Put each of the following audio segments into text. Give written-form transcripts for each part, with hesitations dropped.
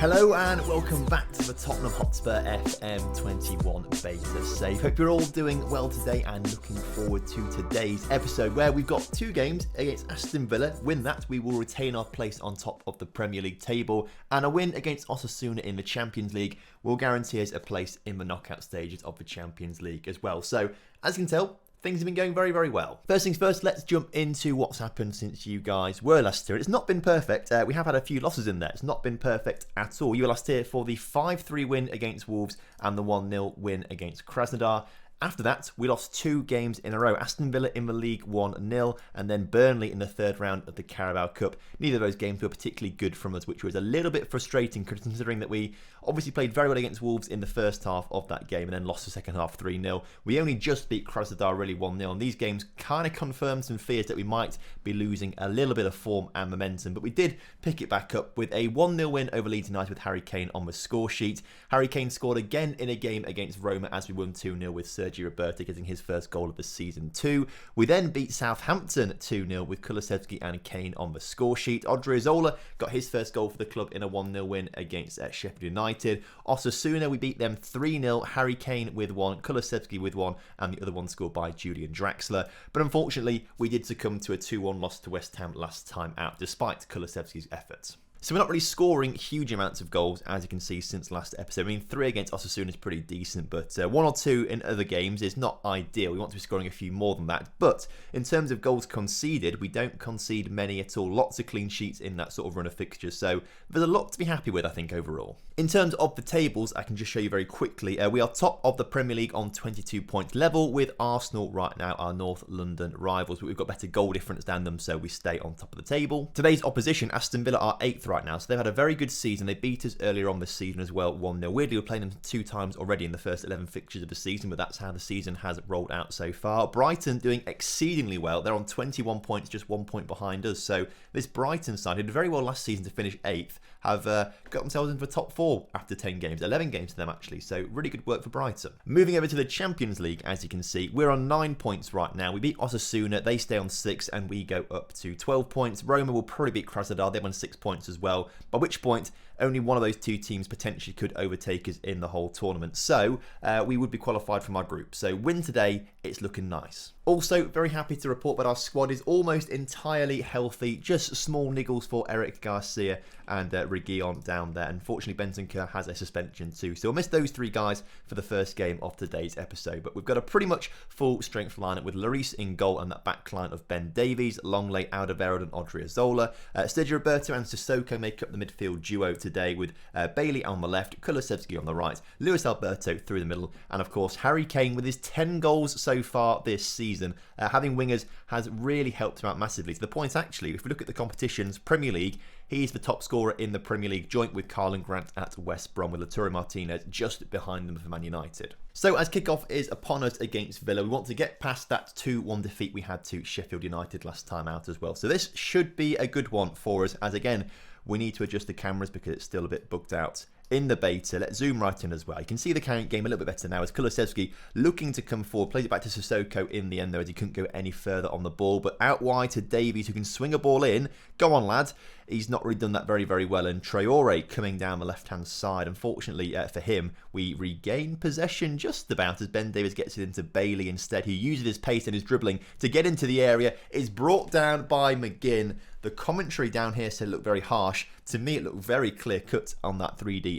Hello and welcome back to the Tottenham Hotspur FM21 Beta Save. Hope you're all doing well today and looking forward to today's episode where we've got two games against Aston Villa. Win that, we will retain our place on top of the Premier League table, and a win against Osasuna in the Champions League will guarantee us a place in the knockout stages of the Champions League as well. So, as you can tell, things have been going very, very well. First things first, let's jump into what's happened since you guys were last here. It's not been perfect. We have had a few losses in there. It's not been perfect at all. You were last here for the 5-3 win against Wolves and the 1-0 win against Krasnodar. After that, we lost two games in a row. Aston Villa in the league 1-0 and then Burnley in the third round of the Carabao Cup. Neither of those games were particularly good from us, which was a little bit frustrating considering that we obviously played very well against Wolves in the first half of that game and then lost the second half 3-0. We only just beat Krasnodar really 1-0, and these games kind of confirmed some fears that we might be losing a little bit of form and momentum, but we did pick it back up with a 1-0 win over Leeds United with Harry Kane on the score sheet. Harry Kane scored again in a game against Roma as we won 2-0 with Sergio Roberto getting his first goal of the season too. We then beat Southampton 2-0 with Kulusevski and Kane on the score sheet. Odriozola got his first goal for the club in a 1-0 win against Sheffield United. Osasuna, we beat them 3-0, Harry Kane with one, Kulusevski with one, and the other one scored by Julian Draxler. But unfortunately, we did succumb to a 2-1 loss to West Ham last time out, despite Kulusevski's efforts. So we're not really scoring huge amounts of goals, as you can see since last episode. I mean, 3 against Osasuna is pretty decent, but 1 or 2 in other games is not ideal. We want to be scoring a few more than that. But in terms of goals conceded, we don't concede many at all. Lots of clean sheets in that sort of run of fixtures. So there's a lot to be happy with, I think, overall. In terms of the tables, I can just show you very quickly. We are top of the Premier League on 22 points level, with Arsenal right now our North London rivals. But we've got better goal difference than them, so we stay on top of the table. Today's opposition, Aston Villa, are 8th right now, so they've had a very good season. They beat us earlier on this season as well, 1-0. Weirdly, we're playing them 2 times already in the first 11 fixtures of the season, but that's how the season has rolled out so far. Brighton doing exceedingly well. They're on 21 points, just 1 point behind us. So this Brighton side, who did very well last season to finish 8th, have got themselves into the top 4 after 10 games. 11 games to them, actually. So really good work for Brighton. Moving over to the Champions League, as you can see, we're on 9 points right now. We beat Osasuna. They stay on 6, and we go up to 12 points. Roma will probably beat Krasnodar. They're on 6 points as well, by which point only one of those 2 teams potentially could overtake us in the whole tournament. So we would be qualified from our group. So win today, it's looking nice. Also, very happy to report that our squad is almost entirely healthy. Just small niggles for Eric Garcia and Reguilon down there. Unfortunately, Bentancur has a suspension too. So we'll miss those 3 guys for the first game of today's episode. But we've got a pretty much full strength lineup with Lloris in goal and that back line of Ben Davies, Longley, Alderweireld and Odriozola. Sergio Roberto and Sissoko make up the midfield duo today with Bailey on the left, Kulusevski on the right, Luis Alberto through the middle, and of course Harry Kane with his 10 goals so far this season. Having wingers has really helped him out massively, to the point actually, if we look at the competitions, Premier League, he's the top scorer in the Premier League, joint with Carlin Grant at West Brom, with Lautaro Martinez just behind them for Man United. So as kickoff is upon us against Villa, we want to get past that 2-1 defeat we had to Sheffield United last time out as well. So this should be a good one for us, as again, we need to adjust the cameras because it's still a bit bugged out in the beta. Let's zoom right in as well. You can see the current game a little bit better now as Kulusevski looking to come forward. Plays it back to Sissoko in the end though, as he couldn't go any further on the ball. But out wide to Davies, who can swing a ball in. Go on, lad. He's not really done that very, very well. And Traore coming down the left-hand side. Unfortunately for him, we regain possession just about as Ben Davies gets it into Bailey instead. He uses his pace and his dribbling to get into the area. Is brought down by McGinn. The commentary down here said it looked very harsh. To me, it looked very clear-cut on that 3D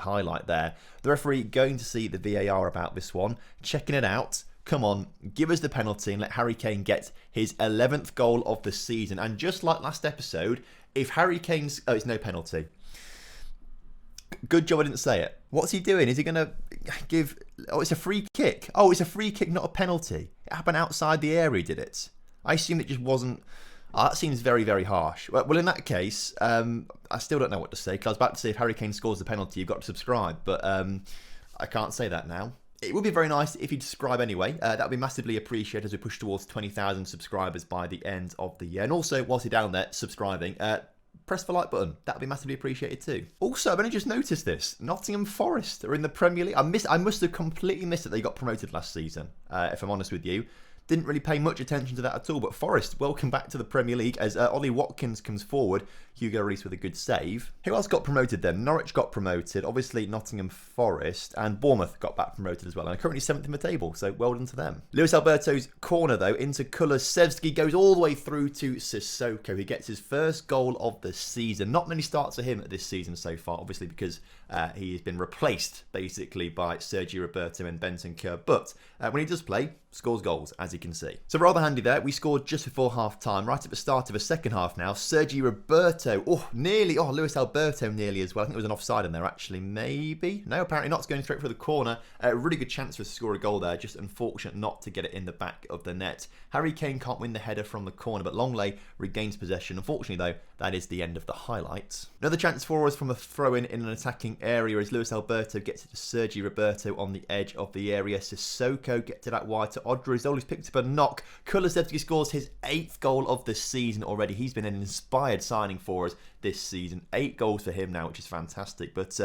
highlight there. The referee going to see the VAR about this one, checking it out. Come on, give us the penalty and let Harry Kane get his 11th goal of the season. And just like last episode, if Harry Kane's... Oh, it's no penalty. Good job I didn't say it. What's he doing? Is he going to give... Oh, it's a free kick. Oh, it's a free kick, not a penalty. It happened outside the area, did it? I assumed it just wasn't... Oh, that seems very, very harsh. Well, in that case, I still don't know what to say, because I was about to say if Harry Kane scores the penalty, you've got to subscribe, but I can't say that now. It would be very nice if you'd subscribe anyway. That would be massively appreciated as we push towards 20,000 subscribers by the end of the year. And also, whilst you're down there subscribing, press the like button. That would be massively appreciated too. Also, I've only just noticed this. Nottingham Forest are in the Premier League. I must have completely missed that they got promoted last season, if I'm honest with you. didn't really pay much attention to that at all. But Forest, welcome back to the Premier League as Ollie Watkins comes forward. Hugo Reese with a good save. Who else got promoted then? Norwich got promoted. Obviously, Nottingham Forest and Bournemouth got back promoted as well. And are currently 7th in the table, so well done to them. Luis Alberto's corner, though, into Kulusevski, goes all the way through to Sissoko. He gets his first goal of the season. Not many starts for him this season so far, obviously, because he has been replaced, basically, by Sergio Roberto and Benson Kerr. But when he does play, scores goals, as you can see. So rather handy there. We scored just before half-time, right at the start of the second half now. Sergio Roberto, Luis Alberto nearly as well. I think there was an offside in there, actually, maybe. No, apparently not. It's going straight for the corner. A really good chance for us to score a goal there. Just unfortunate not to get it in the back of the net. Harry Kane can't win the header from the corner, but Longley regains possession. Unfortunately, though, that is the end of the highlights. Another chance for us from a throw-in in an attacking area as Luis Alberto gets it to Sergio Roberto on the edge of the area. Sissoko gets it out wide to Odriozola, who's picked up a knock. Kulusevski scores his 8th goal of the season already. He's been an inspired signing for us this season. 8 goals for him now, which is fantastic. But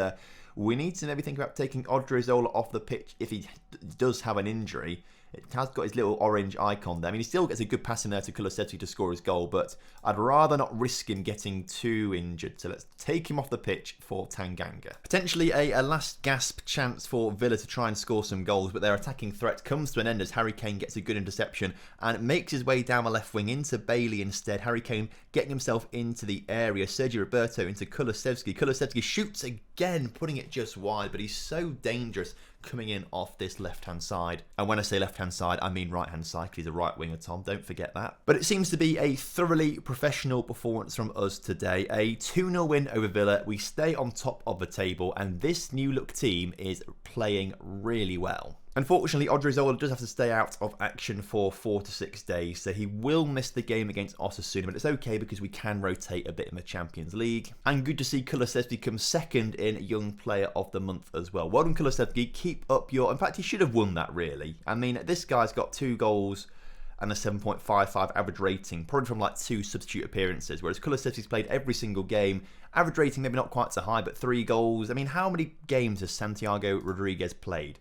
we need to maybe think about taking Odriozola off the pitch if he does have an injury. It has got his little orange icon there. I mean, he still gets a good pass in there to Kulusevski to score his goal, but I'd rather not risk him getting too injured. So let's take him off the pitch for Tanganga. Potentially a last gasp chance for Villa to try and score some goals, but their attacking threat comes to an end as Harry Kane gets a good interception and makes his way down the left wing into Bailey instead. Harry Kane getting himself into the area. Sergio Roberto into Kulusevski. Kulusevski shoots again, putting it just wide, but he's so dangerous coming in off this left-hand side. And when I say left-hand side, I mean right-hand side, because he's a right winger, Tom. Don't forget that. But it seems to be a thoroughly professional performance from us today. A 2-0 win over Villa. We stay on top of the table, and this new-look team is playing really well. Unfortunately, Odriozola does have to stay out of action for 4 to 6 days, so he will miss the game against Osasuna, but it's okay because we can rotate a bit in the Champions League. And good to see Kulusevski come second in Young Player of the Month as well. Well done, Kulusevski. Keep up your... In fact, he should have won that, really. I mean, this guy's got 2 goals and a 7.55 average rating, probably from like 2 substitute appearances, whereas Kulusevski's played every single game. Average rating maybe not quite so high, but 3 goals. I mean, how many games has Santiago Rodriguez played?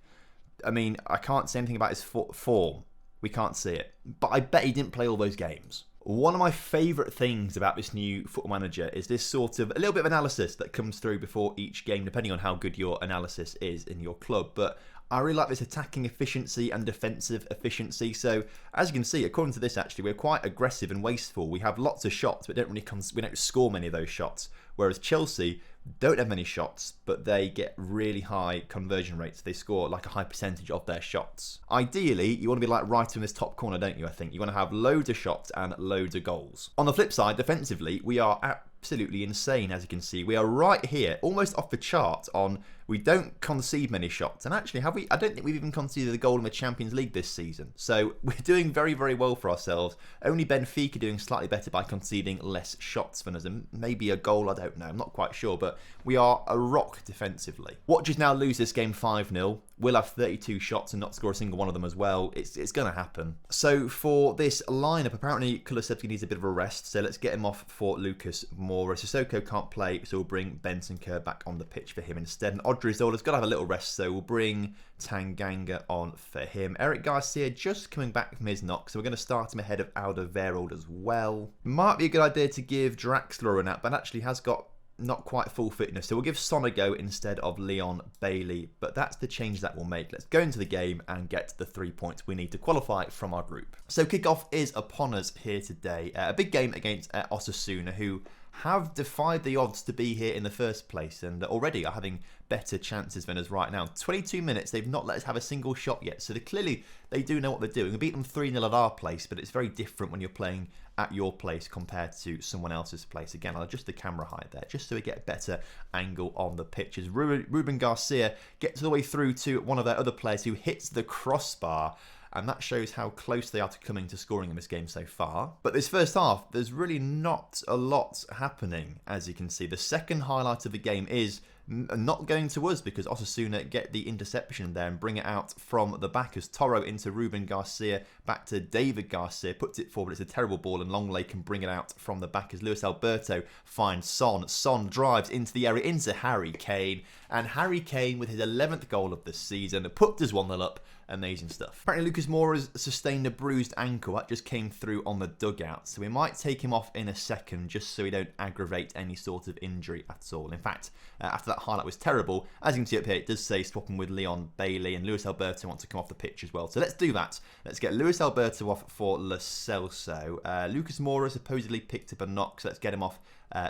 I mean, I can't say anything about his form. We can't see it. But I bet he didn't play all those games. One of my favourite things about this new Football Manager is this sort of a little bit of analysis that comes through before each game, depending on how good your analysis is in your club. But I really like this attacking efficiency and defensive efficiency. So, as you can see, according to this, actually, we're quite aggressive and wasteful. We have lots of shots, but we don't score many of those shots. Whereas Chelsea don't have many shots, but they get really high conversion rates. They score like a high percentage of their shots. Ideally, you want to be like right in this top corner, don't you, I think? You want to have loads of shots and loads of goals. On the flip side, defensively, we are absolutely insane, as you can see. We are right here, almost off the chart on... We don't concede many shots. And actually, have we? I don't think we've even conceded a goal in the Champions League this season. So we're doing very, very well for ourselves. Only Benfica doing slightly better by conceding less shots than us. And maybe a goal, I don't know. I'm not quite sure. But we are a rock defensively. Watch us now lose this game 5-0. We'll have 32 shots and not score a single one of them as well. It's going to happen. So for this lineup, apparently Kulusevski needs a bit of a rest. So let's get him off for Lucas Moura. Sissoko can't play, so we'll bring Benson Kerr back on the pitch for him instead. And Odriozola's got to have a little rest, so we'll bring Tanganga on for him. Eric Garcia just coming back from his knock, so we're going to start him ahead of Alderweireld as well. Might be a good idea to give Draxler a nap, but actually has got not quite full fitness, so we'll give Son a go instead of Leon Bailey, but that's the change that we'll make. Let's go into the game and get the 3 points we need to qualify from our group. So kickoff is upon us here today. A big game against Osasuna, who have defied the odds to be here in the first place and already are having better chances than us right now. 22 minutes, they've not let us have a single shot yet, so clearly they do know what they're doing. We beat them 3-0 at our place, but it's very different when you're playing at your place compared to someone else's place. Again, I'll adjust the camera height there just so we get a better angle on the pitch as Ruben Garcia gets all the way through to one of their other players who hits the crossbar, and that shows how close they are to coming to scoring in this game so far. But this first half, there's really not a lot happening, as you can see. The second highlight of the game is not going to us because Osasuna get the interception there and bring it out from the back as Toro into Ruben Garcia, back to David Garcia, puts it forward. It's a terrible ball and Longley can bring it out from the back as Luis Alberto finds Son. Son drives into the area, into Harry Kane, and Harry Kane with his 11th goal of the season puts us 1-0 up Amazing stuff. Apparently Lucas Moura's sustained a bruised ankle. That just came through on the dugout. So we might take him off in a second just so we don't aggravate any sort of injury at all. In fact, after that highlight was terrible, as you can see up here, it does say swap him with Leon Bailey, and Luis Alberto wants to come off the pitch as well. So let's do that. Let's get Luis Alberto off for Lo Celso. Lucas Moura supposedly picked up a knock, so let's get him off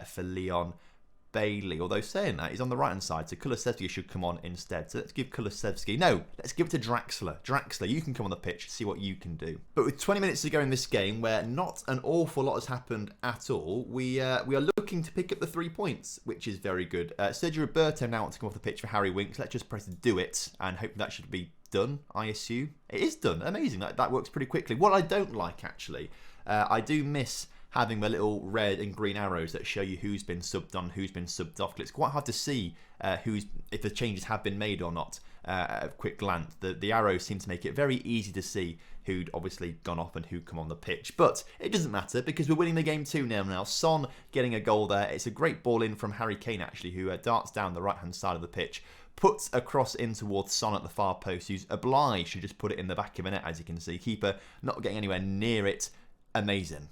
for Leon Bailey. Although saying that, he's on the right hand side, so Kulusevski should come on instead. So let's give Kulusevski, no, let's give it to Draxler. Draxler, you can come on the pitch, see what you can do. But with 20 minutes to go in this game, where not an awful lot has happened at all, we are looking to pick up the 3 points, which is very good. Sergio Roberto now wants to come off the pitch for Harry Winks. Let's just press do it, and hope that should be done, I assume. It is done, amazing, that works pretty quickly. What I don't like, actually, I do miss having the little red and green arrows that show you who's been subbed on, who's been subbed off. It's quite hard to see if the changes have been made or not at a quick glance. The arrows seem to make it very easy to see who'd obviously gone off and who'd come on the pitch. But it doesn't matter because we're winning the game 2-0 now. Son getting a goal there. It's a great ball in from Harry Kane, actually, who darts down the right-hand side of the pitch, puts a cross in towards Son at the far post, who's obliged to just put it in the back of the net, as you can see. Keeper not getting anywhere near it. Amazing.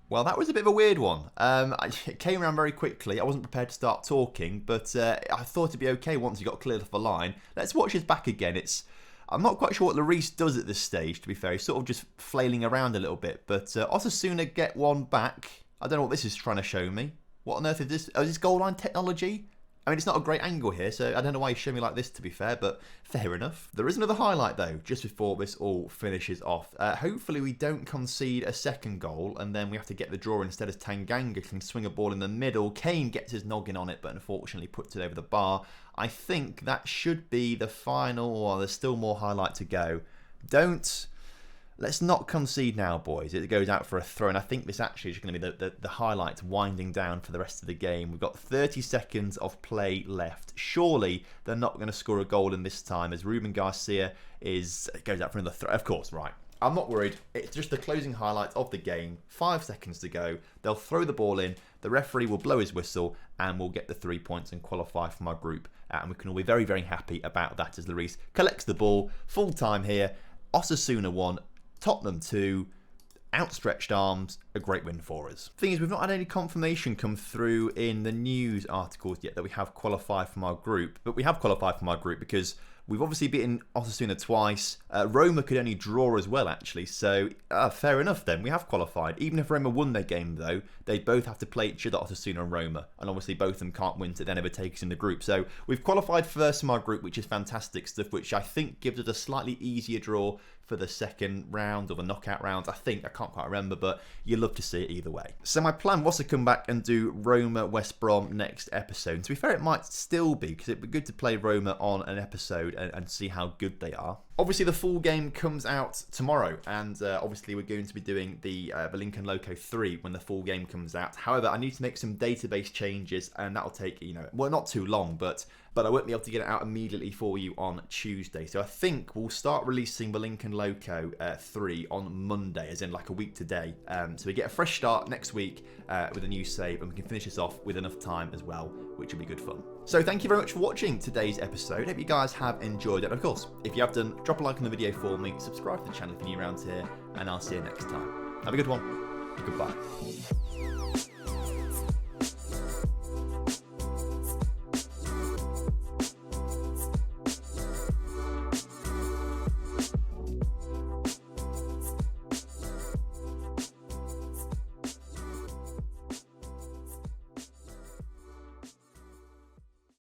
Well, that was a bit of a weird one. It came around very quickly. I wasn't prepared to start talking, but I thought it'd be okay once he got cleared off the line. Let's watch his back again. I'm not quite sure what Lloris does at this stage, to be fair. He's sort of just flailing around a little bit. But Osasuna get one back. I don't know what this is trying to show me. What on earth is this? Oh, is this goal line technology? I mean, it's not a great angle here, so I don't know why he's showing me like this, to be fair, but fair enough. There is another highlight, though, just before this all finishes off. Hopefully we don't concede a second goal, and then we have to get the draw instead, as Tanganga can swing a ball in the middle. Kane gets his noggin on it, but unfortunately puts it over the bar. I think that should be the final, or there's still more highlight to go. Let's not concede now, boys. It goes out for a throw, and I think this actually is going to be the highlight winding down for the rest of the game. We've got 30 seconds of play left. Surely they're not going to score a goal in this time, as Ruben Garcia goes out for another throw. Of course, right. I'm not worried. It's just the closing highlight of the game. 5 seconds to go. They'll throw the ball in. The referee will blow his whistle, and we'll get the 3 points and qualify from our group. And we can all be very, very happy about that, as Lloris collects the ball. Full time here. Osasuna 1. Tottenham 2, outstretched arms, a great win for us. Thing is, we've not had any confirmation come through in the news articles yet that we have qualified from our group, but we have qualified from our group because we've obviously beaten Osasuna twice. Roma could only draw as well, actually, so fair enough then, we have qualified. Even if Roma won their game, though, they both have to play each other, Osasuna and Roma, and obviously both of them can't win to then ever take us in the group. So we've qualified first from our group, which is fantastic stuff, which I think gives us a slightly easier draw for the second round or the knockout rounds. I can't quite remember, but you love to see it either way. So my plan was to come back and do Roma West Brom next episode. And to be fair, it might still be, because it'd be good to play Roma on an episode and see how good they are. Obviously, the full game comes out tomorrow, and obviously we're going to be doing the Lincoln Loco 3 when the full game comes out. However, I need to make some database changes, and that'll take, well, not too long, but I won't be able to get it out immediately for you on Tuesday. So I think we'll start releasing the Lincoln Loco 3 on Monday, as in like a week today. So we get a fresh start next week with a new save, and we can finish this off with enough time as well, which will be good fun. So thank you very much for watching today's episode. Hope you guys have enjoyed it. Of course, if you have done, drop a like on the video for me, subscribe to the channel if you're new around here, and I'll see you next time. Have a good one. Goodbye.